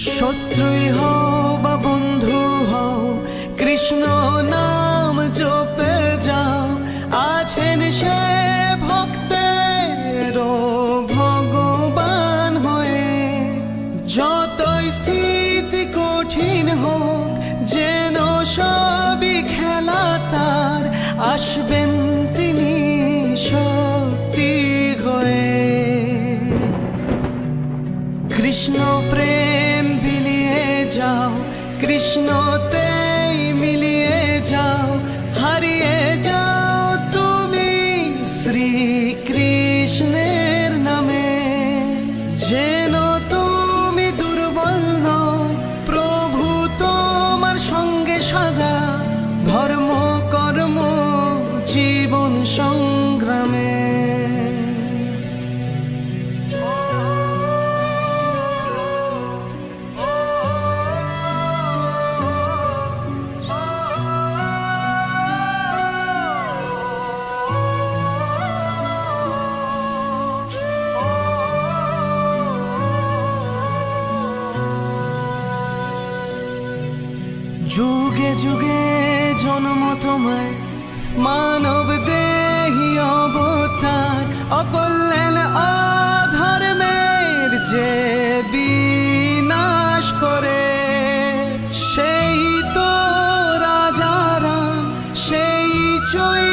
শত্রুই হও বা বন্ধু হও, কৃষ্ণ নাম জপে যাও। আছেন সে ভক্তের ভগবান হয়ে। যতই স্থিতি কঠিন হোক, যেন সবই খেলা তার, আসবেন তিনি শক্তি হয়ে। কৃষ্ণ প্রেম বিলিয়ে যাও, কৃষ্ণতেই মিলিয়ে যাও। হারিয়ে যাও তুমি শ্রীকৃষ্ণের নামে। যেন তুমি দুর্বল নও, প্রভু তোমার সঙ্গে সদা। ধর্ম কর্ম জীবন সংগ্রামে। যুগে যুগে জন্ম তোমার, মানব দেহি অবতার। অকল্যাণ অধর্মের যে বিনাশ করে, সেই তো রাজা রাম, সেই চৈ